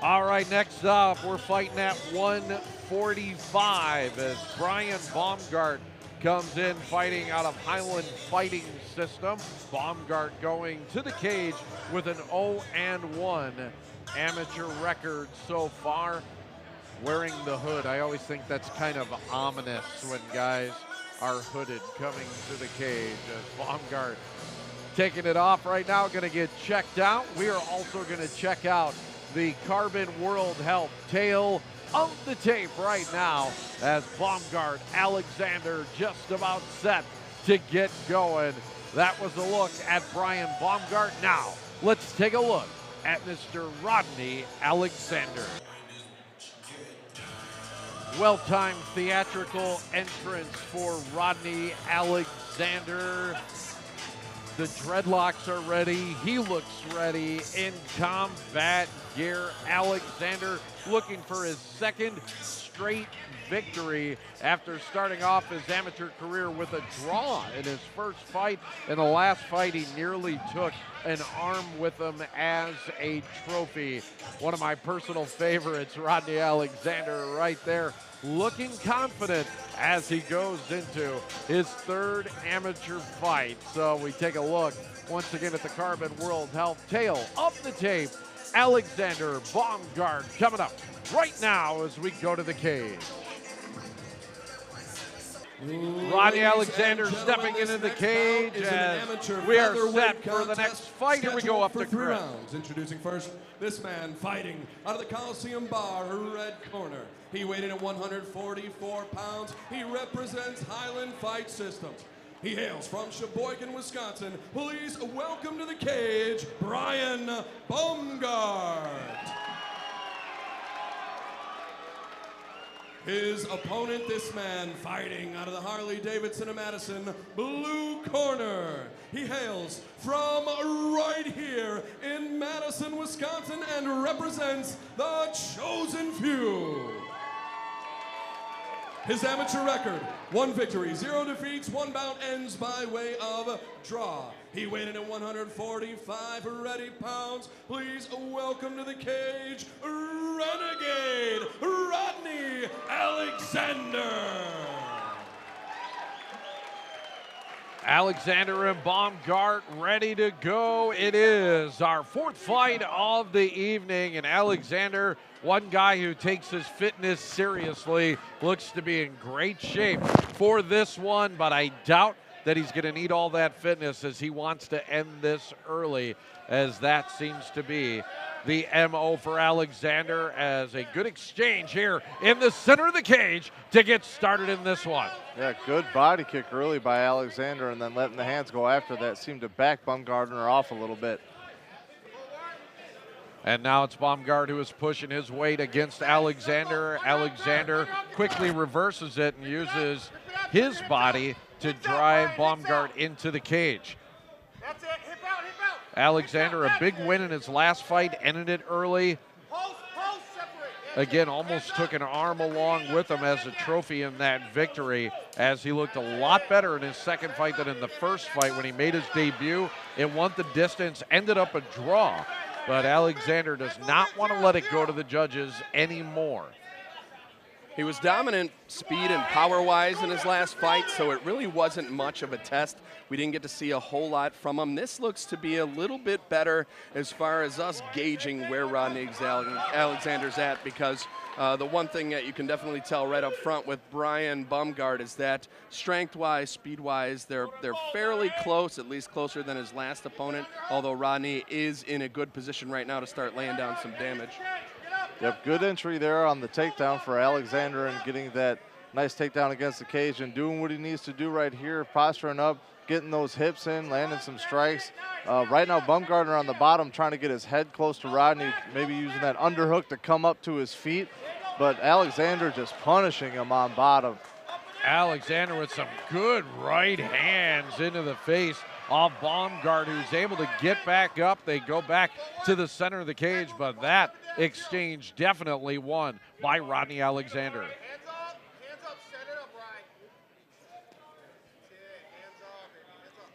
All right, next up, we're fighting at 145 as Bryan Baumgart comes in fighting out of Highland Fighting System. Baumgart going to the cage with an 0-1 amateur record so far. Wearing the hood, I always think that's kind of ominous when guys are hooded coming to the cage. As Baumgart taking it off right now, going to get checked out. We are also going to check out the Carbon World Health tail of the tape right now as Baumgart Alexander just about set to get going. That was a look at Bryan Baumgart. Now, let's take a look at Mr. Rodney Alexander. Well-timed theatrical entrance for Rodney Alexander. The dreadlocks are ready. He looks ready in combat gear. Alexander looking for his second straight victory after starting off his amateur career with a draw in his first fight. In the last fight, he nearly took an arm with him as a trophy. One of my personal favorites, Rodney Alexander, right there, looking confident as he goes into his third amateur fight. So we take a look once again at the Carbon World Health tail of the tape. Alexander Baumgart coming up right now as we go to the cage. Rodney Alexander stepping into the cage as we are set for the next fight. Here we go up to 3 rounds. Introducing first, this man fighting out of the Coliseum Bar, red corner. He weighed in at 144 pounds. He represents Highland Fight Systems. He hails from Sheboygan, Wisconsin. Please welcome to the cage, Bryan Baumgart. His opponent, this man fighting out of the Harley-Davidson of Madison, blue corner. He hails from right here in Madison, Wisconsin, and represents the Chosen Few. His amateur record, 1 victory, 0 defeats, 1 bout ends by way of draw. He weighed in at 145 ready pounds. Please welcome to the cage, Renegade Rodney Alexander. Alexander and Baumgart ready to go. It is our 4th fight of the evening, and Alexander, one guy who takes his fitness seriously, looks to be in great shape for this one, but I doubt that he's going to need all that fitness as he wants to end this early, as that seems to be the MO for Alexander, as a good exchange here in the center of the cage to get started in this one. Yeah, good body kick early by Alexander, and then letting the hands go after that seemed to back Baumgartner off a little bit. And now it's Baumgart who is pushing his weight against Alexander. Alexander quickly reverses it and uses his body to drive Baumgart into the cage. That's it. Hip out, hip out. Alexander, a big win in his last fight, ended it early. Post, separate. Again, almost took an arm along with him as a trophy in that victory, as he looked a lot better in his second fight than in the first fight when he made his debut. It went the distance, ended up a draw, but Alexander does not want to let it go to the judges anymore. He was dominant speed and power-wise in his last fight, so it really wasn't much of a test. We didn't get to see a whole lot from him. This looks to be a little bit better as far as us gauging where Rodney Alexander's at, because the one thing that you can definitely tell right up front with Bryan Baumgart is that strength-wise, speed-wise, they're fairly close, at least closer than his last opponent, although Rodney is in a good position right now to start laying down some damage. Yep, good entry there on the takedown for Alexander and getting that nice takedown against the cage and doing what he needs to do right here, posturing up, getting those hips in, landing some strikes. Right now, Baumgartner on the bottom trying to get his head close to Rodney, maybe using that underhook to come up to his feet, but Alexander just punishing him on bottom. Alexander with some good right hands into the face of Baumgart, who's able to get back up. They go back to the center of the cage, but that exchange definitely won by Rodney Alexander. Hands up, set it up, Bryan. Hands up, baby, hands up.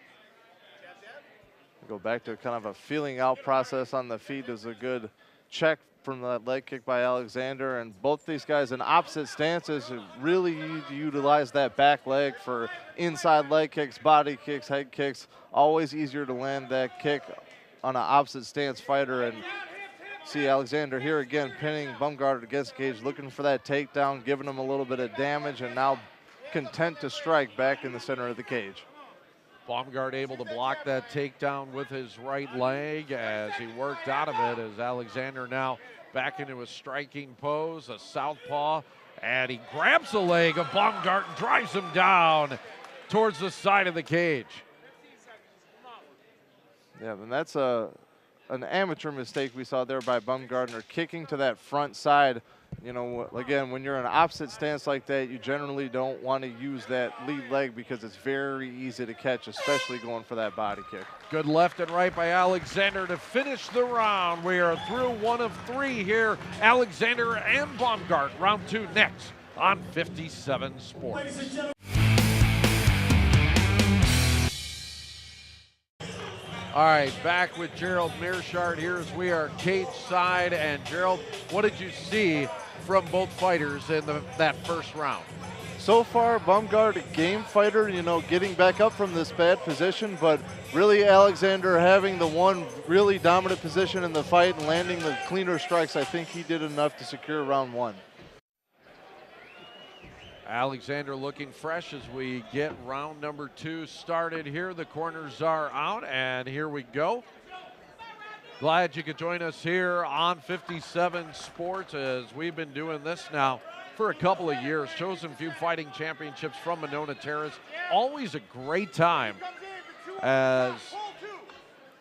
Jab, jab. Go back to kind of a feeling out process on the feet is a good check from that leg kick by Alexander, and both these guys in opposite stances really need to utilize that back leg for inside leg kicks, body kicks, head kicks. Always easier to land that kick on an opposite stance fighter. And see Alexander here again pinning Baumgart against the cage, looking for that takedown, giving him a little bit of damage, and now content to strike back in the center of the cage. Baumgart able to block that takedown with his right leg as he worked out of it, as Alexander now back into a striking pose, a southpaw, and he grabs the leg of Baumgart and drives him down towards the side of the cage. Yeah, and that's an amateur mistake we saw there by Baumgartner, kicking to that front side. You know, again, when you're in an opposite stance like that, you generally don't want to use that lead leg because it's very easy to catch, especially going for that body kick. Good left and right by Alexander to finish the round. We are through 1 of 3 here. Alexander and Baumgart, round 2 next on 57 Sports. All right, back with Gerald Mearshart here as we are cage side. And Gerald, what did you see from both fighters in that first round? So far, Baumgart, a game fighter, you know, getting back up from this bad position, but really Alexander having the one really dominant position in the fight and landing the cleaner strikes. I think he did enough to secure round 1. Alexander looking fresh as we get round number 2 started here. The corners are out, and here we go. Glad you could join us here on 57 Sports as we've been doing this now for a couple of years. Chosen Few Fighting Championships from Monona Terrace. Always a great time as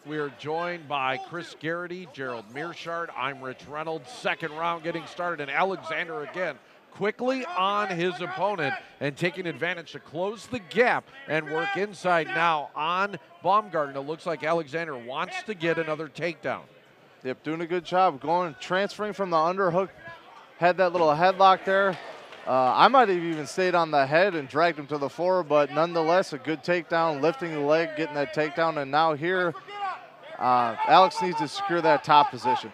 we are joined by Chris Garrity, Gerald Mearshart. I'm Rich Reynolds. Second round getting started, and Alexander again quickly on his opponent and taking advantage to close the gap and work inside now on Baumgart. And it looks like Alexander wants to get another takedown. Yep, doing a good job transferring from the underhook. Had that little headlock there. I might have even stayed on the head and dragged him to the floor, but nonetheless, a good takedown, lifting the leg, getting that takedown. And now here, Alex needs to secure that top position.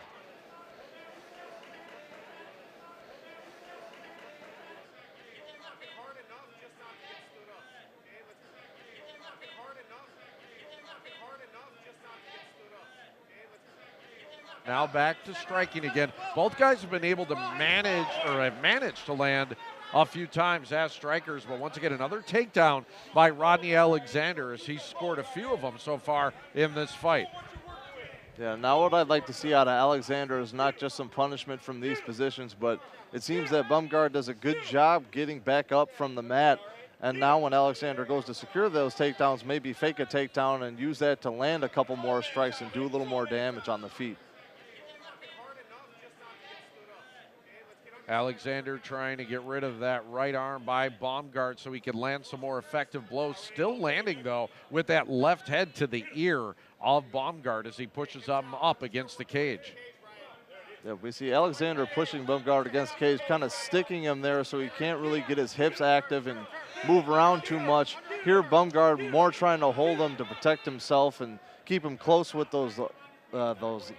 Now back to striking again. Both guys have been able to manage, or have managed to land a few times as strikers, but once again, another takedown by Rodney Alexander as he scored a few of them so far in this fight. Yeah, now what I'd like to see out of Alexander is not just some punishment from these positions, but it seems that Baumgart does a good job getting back up from the mat. And now when Alexander goes to secure those takedowns, maybe fake a takedown and use that to land a couple more strikes and do a little more damage on the feet. Alexander trying to get rid of that right arm by Baumgart so he can land some more effective blows. Still landing, though, with that left head to the ear of Baumgart as he pushes him up against the cage. Yeah, we see Alexander pushing Baumgart against the cage, kind of sticking him there so he can't really get his hips active and move around too much. Here, Baumgart more trying to hold him to protect himself and keep him close with those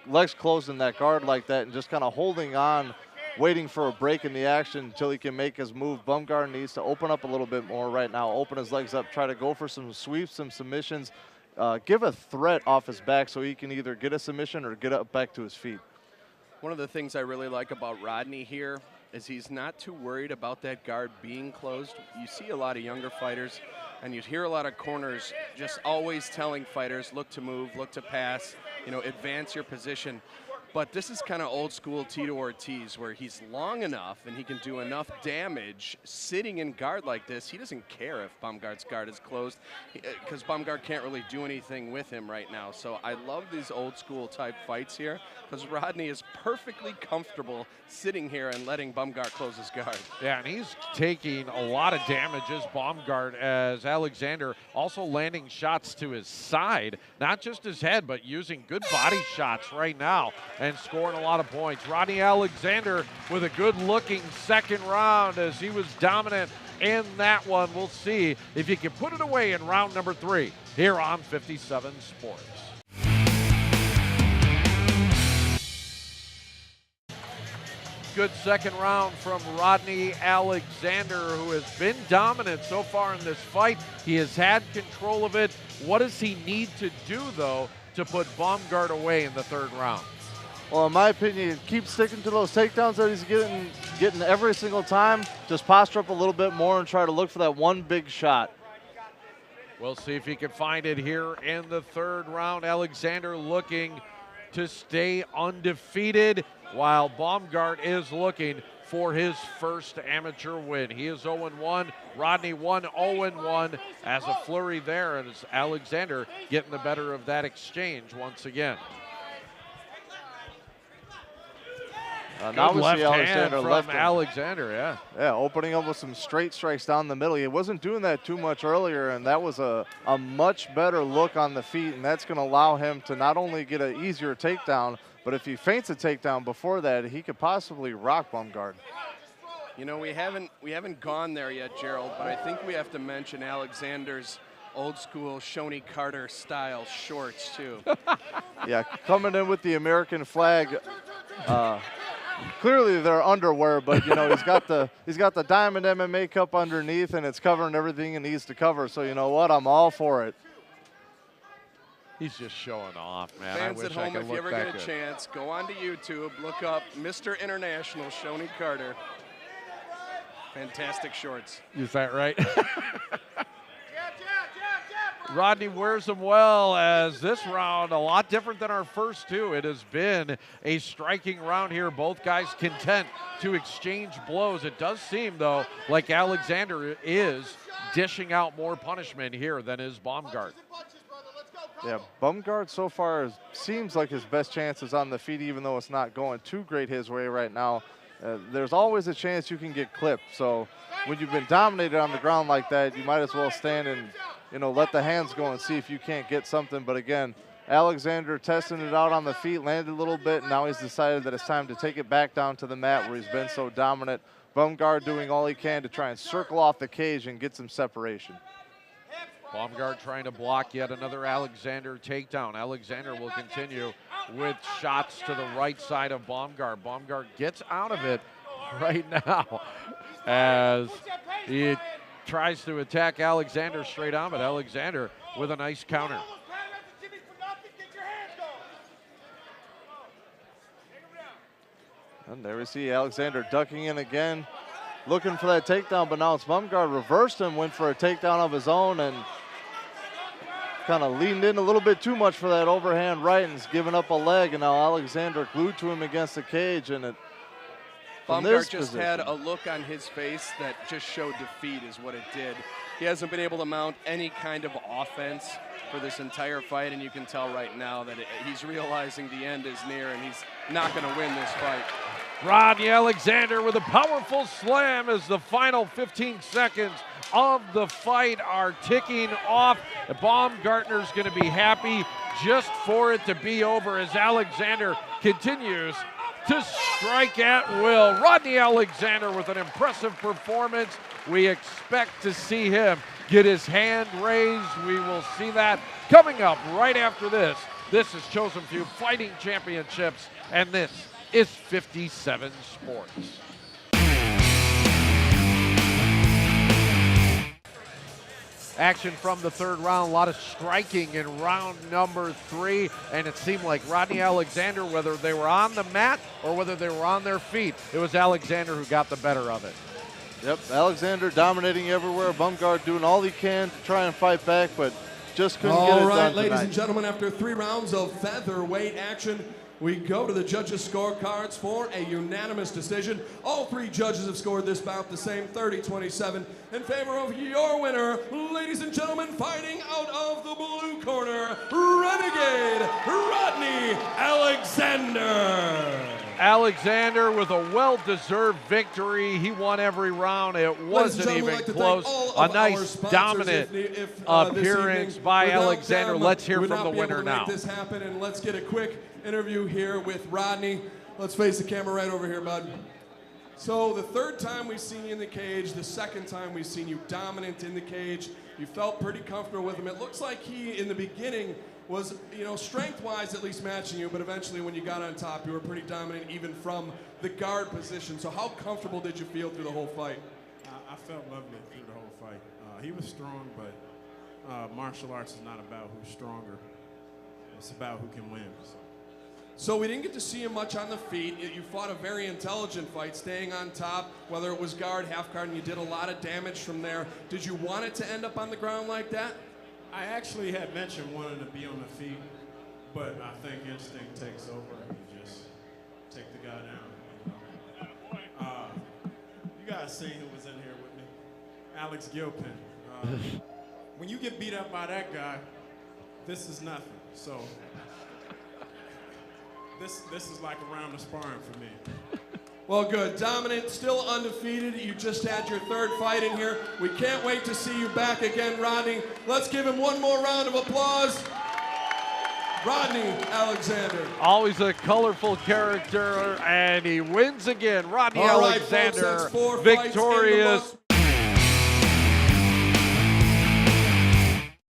legs closed in that guard like that, and just kind of holding on, waiting for a break in the action until he can make his move. Baumgart needs to open up a little bit more right now, open his legs up, try to go for some sweeps, some submissions, give a threat off his back so he can either get a submission or get up back to his feet. One of the things I really like about Rodney here is he's not too worried about that guard being closed. You see a lot of younger fighters, and you'd hear a lot of corners just always telling fighters, look to move, look to pass, you know, advance your position. But this is kind of old school Tito Ortiz, where he's long enough and he can do enough damage sitting in guard like this. He doesn't care if Baumgart's guard is closed because Baumgart can't really do anything with him right now. So I love these old school type fights here because Rodney is perfectly comfortable sitting here and letting Baumgart close his guard. Yeah, and he's taking a lot of damages, Baumgart, as Alexander also landing shots to his side, not just his head, but using good body shots right now and scoring a lot of points. Rodney Alexander with a good-looking second round as he was dominant in that one. We'll see if he can put it away in round number 3 here on 57 Sports. good second round from Rodney Alexander, who has been dominant so far in this fight. He has had control of it. What does he need to do, though, to put Baumgart away in the third round? Well, in my opinion, keep sticking to those takedowns that he's getting every single time. Just posture up a little bit more and try to look for that one big shot. We'll see if he can find it here in the third round. Alexander looking to stay undefeated, while Baumgart is looking for his first amateur win. He is 0-1. Rodney 0-1 as a flurry there, and it's Alexander getting the better of that exchange once again. Now we left see hand Alexander from left him. Alexander, yeah. Yeah, opening up with some straight strikes down the middle. He wasn't doing that too much earlier, and that was a much better look on the feet, and that's going to allow him to not only get an easier takedown, but if he feints a takedown before that, he could possibly rock Baumgart. You know, we haven't gone there yet, Gerald, but I think we have to mention Alexander's old school Shoney Carter style shorts too. Yeah, coming in with the American flag. Clearly they're underwear, but you know he's got the Diamond MMA cup underneath, and it's covering everything it needs to cover. So you know what? I'm all for it. He's just showing off, man. Fans I wish at home, I could if you look ever that get a good. chance, go onto YouTube, look up Mr. International Shoney Carter. Fantastic shorts. Is that right? Rodney wears them well, as this round a lot different than our first two. It has been a striking round here. Both guys content to exchange blows. It does seem, though, like Alexander is dishing out more punishment here than is Baumgart. Yeah, Baumgart so far seems like his best chance is on the feet, even though it's not going too great his way right now. There's always a chance you can get clipped. So when you've been dominated on the ground like that, you might as well stand and, you know, let the hands go and see if you can't get something. But again, Alexander testing it out on the feet, landed a little bit, and now he's decided that it's time to take it back down to the mat where he's been so dominant. Baumgart doing all he can to try and circle off the cage and get some separation. Baumgart trying to block yet another Alexander takedown. Alexander will continue with shots to the right side of Baumgart. Baumgart gets out of it right now as he tries to attack Alexander straight on, but Alexander with a nice counter. And there we see Alexander ducking in again, looking for that takedown, but now it's Baumgart reversed him, went for a takedown of his own, and kind of leaned in a little bit too much for that overhand right and is giving up a leg, and now Alexander glued to him against the cage, and it Baumgart just had a look on his face that just showed defeat is what it did. He hasn't been able to mount any kind of offense for this entire fight, and you can tell right now that he's realizing the end is near and he's not going to win this fight. Rodney Alexander with a powerful slam as the final 15 seconds of the fight are ticking off. Baumgartner's going to be happy just for it to be over as Alexander continues to strike at will. Rodney Alexander with an impressive performance. We expect to see him get his hand raised. We will see that coming up right after this. This is Chosen Few Fighting Championships, and this is 57 Sports. Action from the third round, a lot of striking in round number 3, and it seemed like Rodney Alexander, whether they were on the mat or whether they were on their feet, it was Alexander who got the better of it. Yep, Alexander dominating everywhere. Baumgart doing all he can to try and fight back, but just couldn't get it done All right, tonight. ladies and gentlemen, after 3 rounds of featherweight action, we go to the judges' scorecards for a unanimous decision. All 3 judges have scored this bout the same, 30-27, in favor of your winner, ladies and gentlemen, fighting out of the blue corner, Renegade Rodney Alexander. Alexander with a well-deserved victory. He won every round. It wasn't even close. A nice dominant appearance by Alexander. Let's hear from the winner now. Make this happen, and let's get a quick interview here with Rodney. Let's face the camera right over here, bud. So the 3rd time we've seen you in the cage, the 2nd time we've seen you dominant in the cage. You felt pretty comfortable with him. It looks like he, in the beginning, was, strength-wise at least matching you, but eventually when you got on top, you were pretty dominant even from the guard position. So how comfortable did you feel through the whole fight? I felt lovely through the whole fight. He was strong, but martial arts is not about who's stronger. It's about who can win. So we didn't get to see him much on the feet. You fought a very intelligent fight, staying on top, whether it was guard, half guard, and you did a lot of damage from there. Did you want it to end up on the ground like that? I actually had mentioned wanting to be on the feet, but I think instinct takes over and you just take the guy down. You guys seen who was in here with me? Alex Gilpin. When you get beat up by that guy, this is nothing. So this is like a round of sparring for me. Well, good. Dominant, still undefeated. You just had your third fight in here. We can't wait to see you back again, Rodney. Let's give him one more round of applause. Rodney Alexander. Always a colorful character, and he wins again. Rodney All right, folks, Alexander, that's 4 fights in the victorious. book.